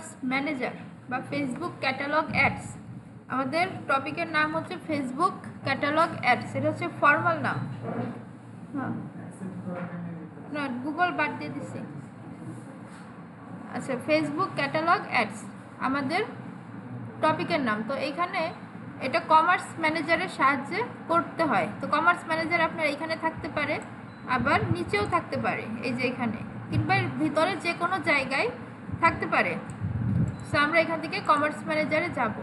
Commerce manager বা Facebook catalogue ads. আমাদের টপিকের নাম হচ্ছে ফেসবুক ক্যাটালগ অ্যাডস, এটা হচ্ছে ফর্মাল নাম। হ্যাঁ, না গুগল বাদ দিয়ে দিছি। আচ্ছা, ফেসবুক ক্যাটালগ অ্যাডস আমাদের টপিকের নাম। তো এইখানে এটা কমার্স ম্যানেজারের সাহায্যে করতে হয়। তো কমার্স ম্যানেজার আপনার এইখানে থাকতে পারে, আবার নিচেও থাকতে পারে, এই যে এখানে, কিংবা ভিতরে যে কোনো জায়গায় থাকতে পারে। সো আমরা এখান থেকে কমার্স ম্যানেজারে যাব।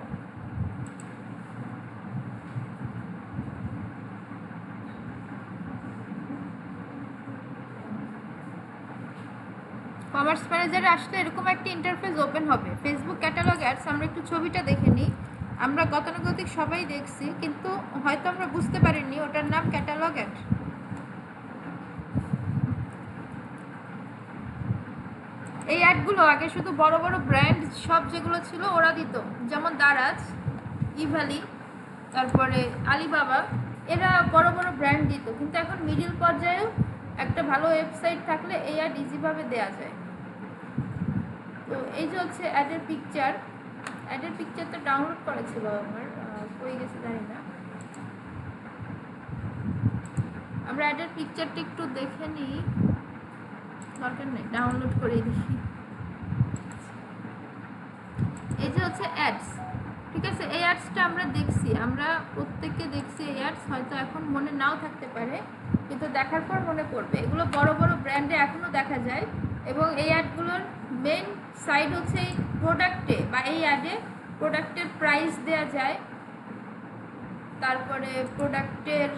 কমার্স ম্যানেজারে আসলে এরকম একটা ইন্টারফেস ওপেন হবে, ফেসবুক ক্যাটালগ অ্যাডস। আমরা একটু ছবিটা দেখে নিই। আমরা গতানুগতিক সবাই দেখছি, কিন্তু হয়তো আমরা বুঝতে পারিনি ওটার নাম ক্যাটালগ অ্যাড। এই অ্যাডগুলো আগে শুধু বড় বড় ব্র্যান্ড সব যেগুলো ছিল ওরা দিত, যেমন দারাজ, ইভালি, তারপরে আলিবাবা, এরা বড় বড় ব্র্যান্ড দিত। কিন্তু এখন মিডিল পর্যায়েও একটা ভালো ওয়েবসাইট থাকলে এই অ্যাড ইজিভাবে দেওয়া যায়। তো এই যে হচ্ছে অ্যাডের পিকচার। অ্যাডের পিকচারটা ডাউনলোড করা ছিল আমার, হয়ে গেছে জানি না। আমরা অ্যাডের পিকচারটা একটু দেখে নিই, দরকার নেই, ডাউনলোড করে দেখি। এই যে হচ্ছে অ্যাডস, ঠিক আছে। এই অ্যাডসটা আমরা দেখছি, আমরা প্রত্যেককে দেখছি এই অ্যাডস, হয়তো এখন মনে নাও থাকতে পারে, কিন্তু দেখার পর মনে পড়বে। এগুলো বড় বড় ব্র্যান্ডে এখনও দেখা যায়, এবং এই অ্যাডগুলোর মেন সাইড হচ্ছে এই প্রোডাক্টে বা এই অ্যাডে প্রোডাক্টের প্রাইস দেওয়া যায়, তারপরে প্রোডাক্টের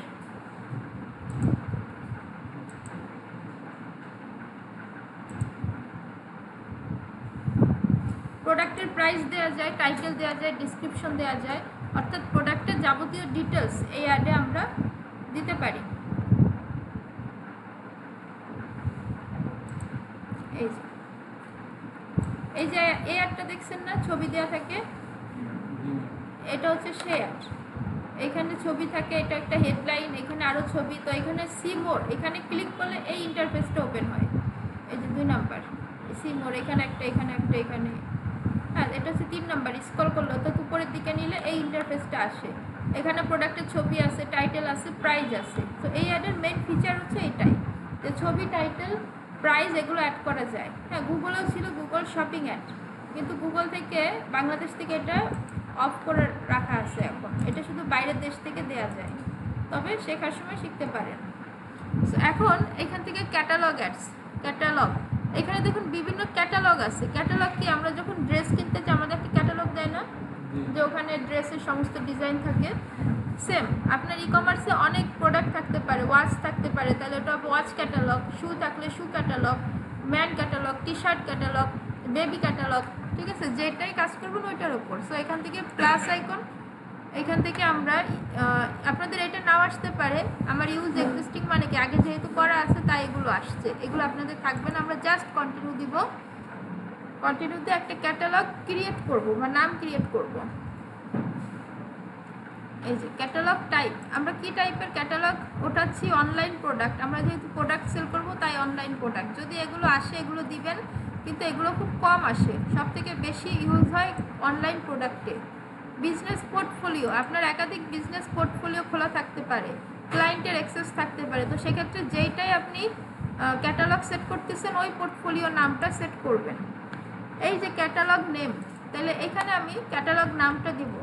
প্রাইস দেওয়া যায়, টাইটেল দেওয়া যায়, ডিসক্রিপশন দেওয়া যায়, অর্থাৎ প্রোডাক্টের যাবতীয় ডিটেলস এই অ্যাডে আমরা দিতে পারি। এই যে এই অ্যাডটা দেখছেন না, ছবি দেওয়া থাকে, এটা হচ্ছে সেই অ্যাড। এখানে ছবি থাকে, এটা একটা হেডলাইন, এখানে আরও ছবি। তো এখানে সি মোর, এখানে ক্লিক করলে এই ইন্টারফেসটা ওপেন হয়। এই যে 2 নাম্বার সি মোর, এখানে একটা, এখানে একটা, এখানে, হ্যাঁ এটা হচ্ছে 3 নাম্বার। স্ক্রল করলে অর্থাৎ উপরের দিকে নিলে এই ইন্টারফেসটা আসে। এখানে প্রোডাক্টের ছবি আছে, টাইটেল আছে, প্রাইস আছে। তো এই অ্যাডের মেন ফিচার হচ্ছে এটাই, যে ছবি, টাইটেল, প্রাইস এগুলো অ্যাড করা যায়। হ্যাঁ, গুগলেও ছিল গুগল শপিং অ্যাড, কিন্তু গুগল থেকে, বাংলাদেশ থেকে এটা অফ করে রাখা আছে এখন। এটা শুধু বাইরের দেশ থেকে দেওয়া যায়, তবে শেখার সময় শিখতে পারেন। এখন এখান থেকে ক্যাটালগ অ্যাডস, ক্যাটালগ, এখানে দেখুন বিভিন্ন ক্যাটালগ আছে। ক্যাটালগ কি, আমরা যখন ড্রেস কিনতে চাই আমাদের একটা ক্যাটালগ দেয় না, যে ওখানে ড্রেসের সমস্ত ডিজাইন থাকে। সেম আপনার ই কমার্সে অনেক প্রোডাক্ট থাকতে পারে, ওয়াচ থাকতে পারে, তাহলে ওটা ওয়াচ ক্যাটালগ, শু থাকলে shoe catalog, man catalog, T shirt catalog, baby catalog, ঠিক আছে, যেটাই কাজ করবেন ওইটার ওপর। সো এখান থেকে প্লাস আইকন, এখান থেকে আমরা, আপনাদের এটা নাও আসতে পারে। আমার ইউজ এক্সিস্টিং মানে কি, আগে যেহেতু করা আছে তাই এগুলো আসছে, এগুলো আপনাদের থাকবে না। আমরা জাস্ট কন্টিনিউ দিব, কন্টিনিউতে একটা ক্যাটালগ ক্রিয়েট করব বা নাম ক্রিয়েট করব। এই যে ক্যাটালগ টাইপ, আমরা কি টাইপের ক্যাটালগ ওঠাচ্ছি, অনলাইন প্রোডাক্ট। আমরা যেহেতু প্রোডাক্ট সেল করব তাই অনলাইন প্রোডাক্ট। যদি এগুলো আসে এগুলো দিবেন, কিন্তু এগুলো খুব কম আসে, সবথেকে বেশি ইউজ হয় অনলাইন প্রোডাক্টে। বিজনেস পোর্টফোলিও, আপনার একাধিক বিজনেস পোর্টফোলিও খোলা থাকতে পারে, ক্লায়েন্টের অ্যাক্সেস থাকতে পারে। তো সেক্ষেত্রে যেইটাই আপনি ক্যাটালগ সেট করতেছেন ওই পোর্টফোলিও নামটা সেট করবেন। এই যে ক্যাটালগ নেম, তাহলে এখানে আমি ক্যাটালগ নামটা দিব।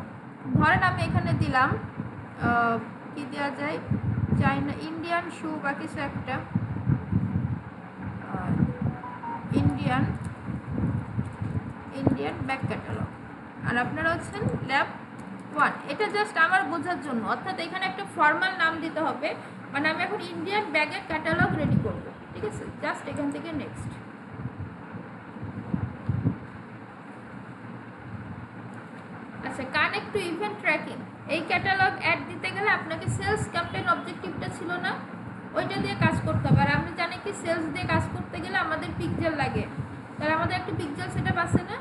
ধরেন আমি এখানে দিলাম, কি দেওয়া যায়, চাইনা ইন্ডিয়ান শু বা কিছু একটা, ইন্ডিয়ান ব্যাগ ক্যাটালগ। আর আপনারা হচ্ছেন ল্যাব 1। এটা জাস্ট আমার বোঝার জন্য, অর্থাৎ এখানে একটা ফর্মাল নাম দিতে হবে। মানে আমি এখন ইন্ডিয়ান ব্যাগের ক্যাটালগ রেডি করব, ঠিক আছে। জাস্ট এখান থেকে নেক্সট। আচ্ছা, কানেক্ট টু ইভেন্ট ট্র্যাকিং। এই ক্যাটালগ অ্যাড দিতে গেলে আপনাকে সেলস ক্যাম্পেইন অবজেক্টিভটা ছিল না, ওইটা দিয়ে কাজ করতে হবে। আর আমরা জানি কি, সেলস দিয়ে কাজ করতে গেলে আমাদের পিকজেল লাগে, তাহলে আমাদের একটা পিকজেল সেটআপ আছে না,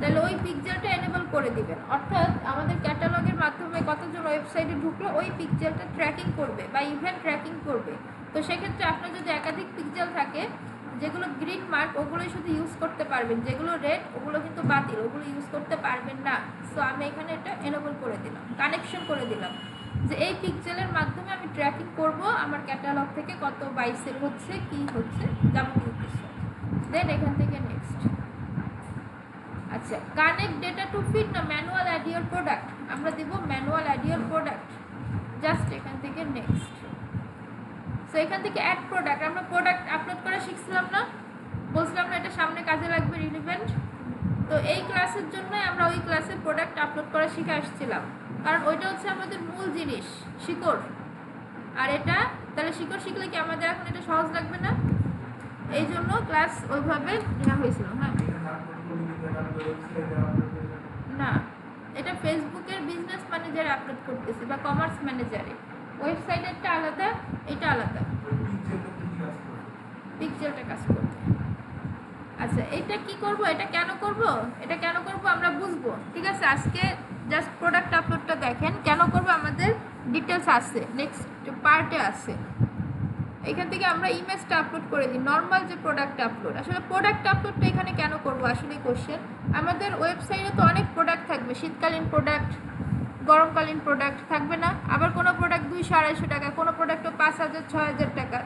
তাহলে ওই পিকজেলটা এনেবল করে দিবেন। অর্থাৎ আমাদের ক্যাটালগের মাধ্যমে কতজন ওয়েবসাইটে ঢুকলো ওই পিকজেলটা ট্র্যাকিং করবে বা ইভেন্ট ট্র্যাকিং করবে। তো সেক্ষেত্রে আপনার যদি একাধিক পিকজেল থাকে, যেগুলো গ্রিন মার্ক ওগুলোই শুধু ইউজ করতে পারবেন, যেগুলো রেড ওগুলো কিন্তু বাতিল, ওগুলো ইউজ করতে পারবেন না। সো আমি এখানে এটা এনেবল করে দিলাম, কানেকশন করে দিলাম যে এই পিক্সেলের মাধ্যমে আমি ট্র্যাকিং করব আমার ক্যাটালগ থেকে কত বাই সেল হচ্ছে, কি হচ্ছে, যাবতীয় কিছু। দেন এখান থেকে নেক্সট। আচ্ছা, কানেক্ট ডেটা টু ফিট না ম্যানুয়াল অ্যাড ইউর প্রোডাক্ট, আমরা দিব manual add your product. Just এখান থেকে নেক্সট। সো এখান থেকে অ্যাড প্রোডাক্ট, আমরা প্রোডাক্ট আপলোড করা শিখছিলাম না, বলছিলাম না এটা সামনে কাজে লাগবে, রিলিভেন্ট। তো এই ক্লাসের জন্যই আমরা ওই ক্লাসে প্রোডাক্ট আপলোড করা শিখে আসছিলাম, কারণ ওইটা হচ্ছে আমাদের মূল জিনিস, শিকড়। আর এটা তাহলে শিকড় শিখলে কি আমাদের এখন এটা সহজ লাগবে না? এই জন্য ক্লাস ওইভাবে নেওয়া হয়েছিল। হ্যাঁ, না, এটা ফেসবুকের বিজনেস ম্যানেজারে আপলোড করতেছি বা কমার্স ম্যানেজারে, ওয়েবসাইটেরটা আলাদা, এটা আলাদা, পিক্সেলটা কাজ করবে। আচ্ছা, এটা কি করব, এটা কেন করব, এটা কেন করব আমরা বুঝবো, ঠিক আছে? আজকে জাস্ট প্রোডাক্ট আপলোডটা দেখেন, কেন করব আমাদের ডিটেলস আছে, নেক্সট পার্টে আছে। এখান থেকে আমরা ইমেজটা আপলোড করে দিই, নর্মাল যে প্রোডাক্ট আপলোড। আসলে প্রোডাক্ট আপলোডটা এখানে কেন করব আসলে কোশ্চেন, আমাদের ওয়েবসাইটে তো অনেক প্রোডাক্ট থাকবে, শীতকালীন প্রোডাক্ট, গরমকালীন প্রোডাক্ট থাকবে না? আবার কোনো প্রোডাক্ট 200-250 টাকা, কোনো প্রোডাক্টও 5000-6000 টাকা।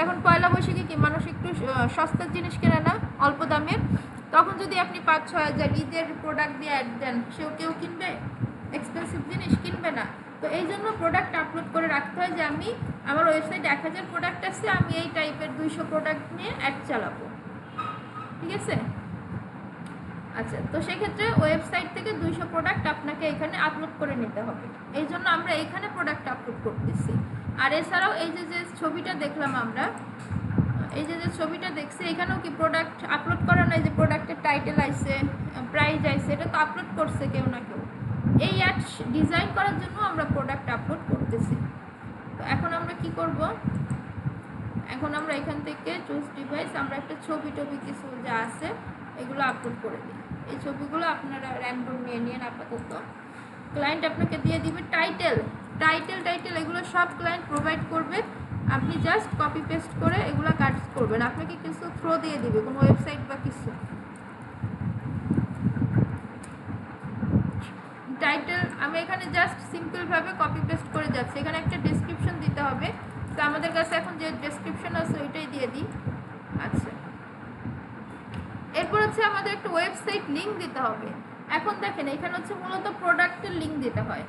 এখন পয়লা বৈশাখে কি মানুষ একটু সস্তার জিনিস কেনে না, অল্প দামের? তখন যদি আপনি 5-6 হাজার ঈদের প্রোডাক্ট দিয়ে অ্যাড দেন, কেউ কিনবে? এক্সপেন্সিভ জিনিস কিনবে না। তো এই জন্য প্রোডাক্ট আপলোড করে রাখতে হয় যে আমি আমার ওয়েবসাইটে 1000 প্রোডাক্ট আছে, আমি এই টাইপের 200 প্রোডাক্ট নিয়ে অ্যাড চালাবো, ঠিক আছে? আচ্ছা, তো সেক্ষেত্রে ওয়েবসাইট থেকে 200 প্রোডাক্ট আপনাকে এখানে আপলোড করে নিতে হবে, এই জন্য আমরা এইখানে প্রোডাক্ট আপলোড করতেছি। আর এছাড়াও এই যে ছবিটা দেখলাম আমরা, এই যে ছবিটা দেখছি, এখানেও কি প্রোডাক্ট আপলোড করা নাই? যে প্রোডাক্টের টাইটেল আইছে, প্রাইস আইছে, এটা তো আপলোড করছে কেউ না কেউ। এই অ্যাড ডিজাইন করার জন্য আমরা প্রোডাক্ট আপলোড করতেছি। তো এখন আমরা কি করব, এখন আমরা এখান থেকে চুজ ডিভাইস, আমরা একটা ছবি কিছু যা আছে এগুলো আপলোড করে দিই। এই ছবিগুলো আপনারা র্যান্ডম নিয়ে নিন আপাতত। ক্লায়েন্ট আপনাকে দিয়ে দিবে টাইটেল, এগুলো সব ক্লায়েন্ট প্রোভাইড করবে, আপনি জাস্ট কপি পেস্ট করে এগুলো কাট করবেন। আপনাকে কিছু থ্রো দিয়ে দিবে, কোনো ওয়েবসাইট বা কিছু। টাইটেল আমি এখানে জাস্ট সিম্পলভাবে কপি পেস্ট করে যাচ্ছি, এখানে একটা ডেসক্রিপশন দিতে হবে। তো আমাদের কাছে এখন যে ডেসক্রিপশন আছে ওইটাই দিয়ে দিই। আচ্ছা, এরপর হচ্ছে আমাদের একটা ওয়েবসাইট লিঙ্ক দিতে হবে। এখন দেখেন এখানে হচ্ছে মূলত প্রোডাক্টের লিঙ্ক দিতে হয়,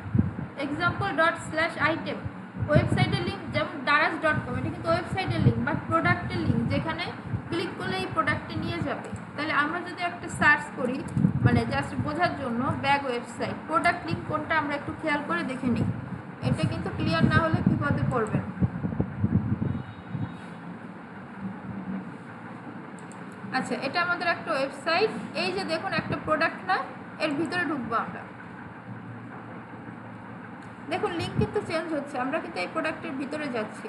example./item, ওয়েবসাইটের লিঙ্ক যেমন daraz.com, এটা কিন্তু ওয়েবসাইটের লিঙ্ক বা প্রোডাক্টের লিঙ্ক, যেখানে ক্লিক করলে এই প্রোডাক্টে নিয়ে যাবে। তাহলে আমরা যদি একটা সার্চ করি, মানে জাস্ট বোঝার জন্য, ব্যাগ ওয়েবসাইট, প্রোডাক্ট লিঙ্ক কোনটা আমরা একটু খেয়াল করে দেখে নিই, এটা কিন্তু ক্লিয়ার না হলে বিপদে পড়বেন। আচ্ছা, এটা আমাদের একটা ওয়েবসাইট, এই যে দেখুন একটা প্রোডাক্ট না, এর ভিতরে ঢুকবো আমরা, দেখুন লিঙ্ক কিন্তু চেঞ্জ হচ্ছে, আমরা কিন্তু এই প্রোডাক্টের ভিতরে যাচ্ছি।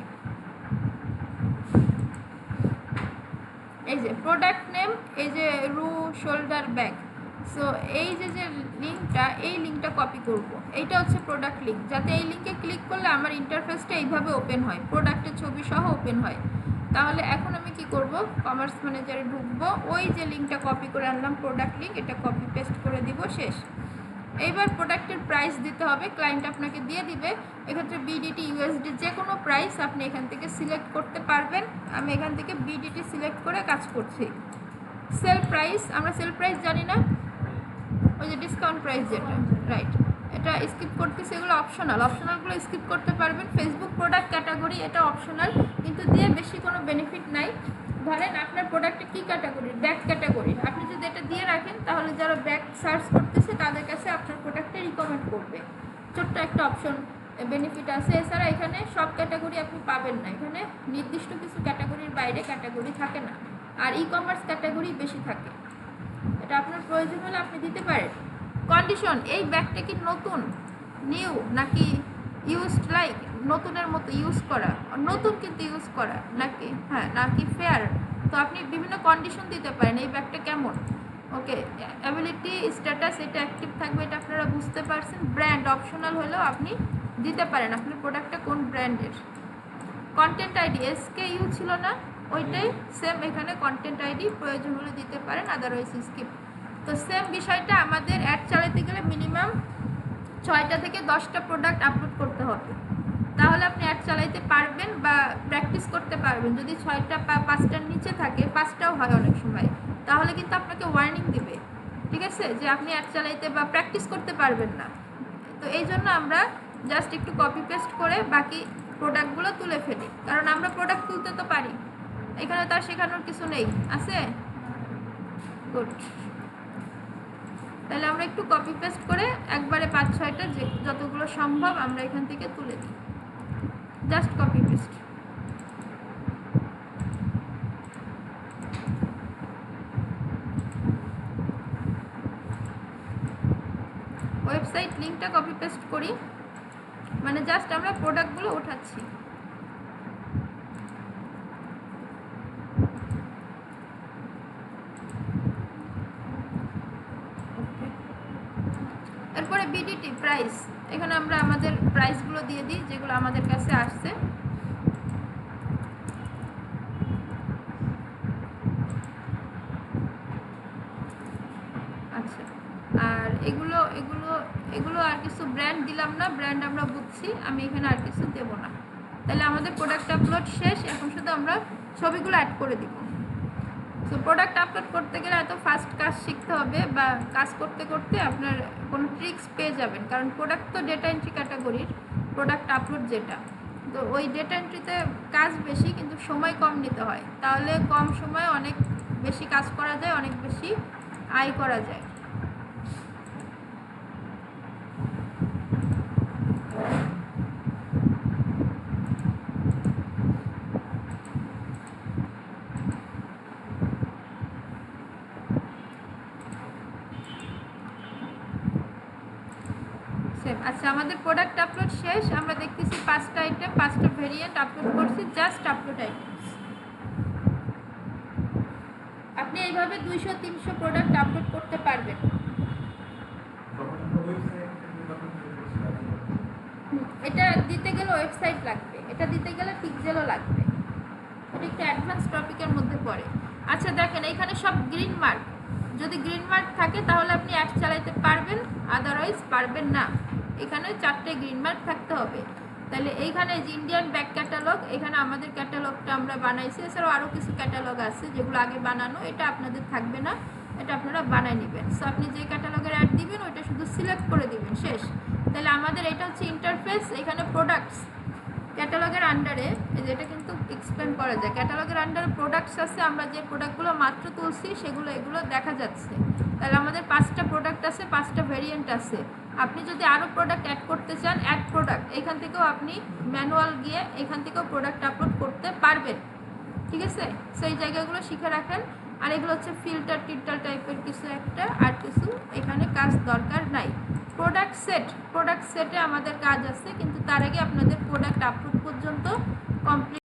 এই যে প্রোডাক্ট নেম, এই যে রু শোল্ডার ব্যাগ। সো এই যে লিঙ্কটা, এই লিঙ্কটা কপি করব, এইটা হচ্ছে প্রোডাক্ট লিঙ্ক, যাতে এই লিঙ্কে ক্লিক করলে আমার ইন্টারফেসটা এইভাবে ওপেন হয়, প্রোডাক্টের ছবি সহ ওপেন হয়। তাহলে এখন আমি কি করব, কমার্স ম্যানেজারে ঢুকবো, ওই যে লিঙ্কটা কপি করে আনলাম প্রোডাক্ট লিঙ্ক, এটা কপি পেস্ট করে দিব, শেষ। এইবার প্রোডাক্টের প্রাইস দিতে হবে, ক্লায়েন্ট আপনাকে দিয়ে দিবে। এক্ষেত্রে বিডিটি, ইউএসডি, যে কোনো প্রাইস আপনি এখান থেকে সিলেক্ট করতে পারবেন। আমি এখান থেকে বিডিটি সিলেক্ট করে কাজ করছি। সেল প্রাইস, আমরা সেল প্রাইস জানি না, ওই যে ডিসকাউন্ট প্রাইস যেটা, রাইট, এটা স্কিপ করতেছি, এগুলো অপশনালগুলো স্কিপ করতে পারবেন। ফেসবুক প্রোডাক্ট ক্যাটাগরি, এটা অপশনাল, কিন্তু দিয়ে বেশি কোনো বেনিফিট নাই। ধরেন আপনার প্রোডাক্টে কী ক্যাটাগরি, ব্যাগ ক্যাটাগরি, আপনি যদি এটা দিয়ে রাখেন তাহলে যারা ব্যাগ সার্চ করতেছে তাদের কাছে আপনার প্রোডাক্টে রিকমেন্ড করবে, ছোট্ট একটা অপশন বেনিফিট আছে। এছাড়া এখানে সব ক্যাটাগরি আপনি পাবেন না, এখানে নির্দিষ্ট কিছু ক্যাটাগরির বাইরে ক্যাটাগরি থাকে না, আর ই কমার্স ক্যাটাগরি বেশি থাকে। এটা আপনার প্রয়োজন হলে আপনি দিতে পারেন। কন্ডিশন, এই ব্যাগটা কি নতুন, নিউ, নাকি ইউজড, লাইক নতুনের মতো ইউজ করা, নতুন কিন্তু ইউজ করা, নাকি হ্যাঁ, নাকি ফেয়ার। তো আপনি বিভিন্ন কন্ডিশন দিতে পারেন, এই ব্যাগটা কেমন, ওকে। অ্যাবিলিটি স্ট্যাটাস, এটা অ্যাক্টিভ থাকবে, এটা আপনারা বুঝতে পারছেন। ব্র্যান্ড অপশনাল হলেও আপনি দিতে পারেন আপনার প্রোডাক্টটা কোন ব্র্যান্ডের। কন্টেন্ট আইডি, SKU ছিল না, ওইটাই সেম এখানে কন্টেন্ট আইডি প্রয়োজন হলে দিতে পারেন, আদারওয়াইজ স্কিপ। তো সেম বিষয়টা আমাদের অ্যাড চালাতে গেলে মিনিমাম 6টা থেকে 10টা প্রোডাক্ট আপলোড করতে হবে, তাহলে আপনি অ্যাড চালাইতে পারবেন বা প্র্যাকটিস করতে পারবেন। যদি 6টা বা 5টার নিচে থাকে, 5টাও হয় অনেক সময়, তাহলে কিন্তু আপনাকে ওয়ার্নিং দিবে, ঠিক আছে, যে আপনি অ্যাড চালাইতে বা প্র্যাকটিস করতে পারবেন না। তো এই জন্য আমরা জাস্ট একটু কপি পেস্ট করে বাকি প্রোডাক্টগুলো তুলে ফেলি, কারণ আমরা প্রোডাক্ট তুলতে তো পারি, এখানে তার শেখানোর কিছু নেই, আছে গুড। তাহলে আমরা একটু কপি পেস্ট করে একবারে 5-6টা যতগুলো সম্ভব আমরা এখান থেকে তুলে দিই, জাস্ট কপি পেস্ট। ওয়েবসাইট লিঙ্কটা কপি পেস্ট করি, মানে জাস্ট আমরা প্রোডাক্টগুলো উঠাচ্ছি। এরপরে বিডিটি প্রাইস, এখানে আমরা আমাদের প্রাইসগুলো দিয়ে দিই যেগুলো আমাদের কাছে আসছে। আচ্ছা, আর এগুলো এগুলো এগুলো আর কিছু ব্র্যান্ড দিলাম না, ব্র্যান্ড আমরা বুঝছি, আমি এখানে আর কিছু দেবো না। তাহলে আমাদের প্রোডাক্ট আপলোড শেষ, এখন শুধু আমরা ছবিগুলো অ্যাড করে দিব। তো প্রোডাক্ট আপলোড করতে গেলে এত ফাস্ট কাজ শিখতে হবে, বা কাজ করতে করতে আপনার কোনো ট্রিক্স পেয়ে যাবেন, কারণ প্রোডাক্ট তো ডেটা এন্ট্রি ক্যাটাগরির, প্রোডাক্ট আপলোড যেটা, তো ওই ডেটা এন্ট্রিতে কাজ বেশি কিন্তু সময় কম নিতে হয়, তাহলে কম সময়ে অনেক বেশি কাজ করা যায়, অনেক বেশি আয় করা যায়। আচ্ছা, আমাদের প্রোডাক্ট আপলোড শেষ, আমরা দেখতেছি 5টা আইটেম, 5টা ভেরিয়েন্ট আপলোড করছি, জাস্ট আপলোড আইটেমস। আপনি এইভাবে 200-300 প্রোডাক্ট আপলোড করতে পারবেন। এটা দিতে গেলে ওয়েবসাইট লাগবে, এটা দিতে গেলে পিক্সেলও লাগবে, এটা একটু অ্যাডভান্স টপিকের মধ্যে পড়ে। আচ্ছা দেখেন, এইখানে সব গ্রিন মার্ক, যদি গ্রিন মার্ক থাকে তাহলে আপনি অ্যাড চালাতে পারবেন, আদারওয়াইজ পারবেন না। এখানে 4টে গ্রিন মার্ক থাকতে হবে। তাহলে এইখানে যে ইন্ডিয়ান ব্যাক ক্যাটালগ, এখানে আমাদের ক্যাটালগটা আমরা বানাইছি, এছাড়াও আরও কিছু ক্যাটালগ আছে যেগুলো আগে বানানো, এটা আপনাদের থাকবে না, এটা আপনারা বানায় নেবেন। সো আপনি যে ক্যাটালগের অ্যাড দিবেন ওইটা শুধু সিলেক্ট করে দিবেন, শেষ। তাহলে আমাদের এটা হচ্ছে ইন্টারফেস, এখানে প্রোডাক্টস ক্যাটালগের আন্ডারে, যেটা কিন্তু এক্সপ্লেন করা যায়, ক্যাটালগের আন্ডারে প্রোডাক্টস আছে, আমরা যে প্রোডাক্টগুলো মাত্র তুলছি সেগুলো এগুলো দেখা যাচ্ছে। তাহলে আমাদের 5টা প্রোডাক্ট আছে, 5টা ভেরিয়েন্ট আছে। আপনি যদি আরও প্রোডাক্ট অ্যাড করতে চান, অ্যাড প্রোডাক্ট, এখান থেকেও আপনি ম্যানুয়াল গিয়ে এখান থেকেও প্রোডাক্ট আপলোড করতে পারবেন, ঠিক আছে। সেই জায়গাগুলো শিখে রাখেন। আর এগুলো হচ্ছে ফিল্টার টিল্টার টাইপের কিছু একটা, আর কিছু এখানে কাজ দরকার নাই। প্রোডাক্ট সেটে আমাদের কাজ আছে, কিন্তু তার আগে আপনাদের প্রোডাক্ট আপলোড পর্যন্ত কমপ্লিট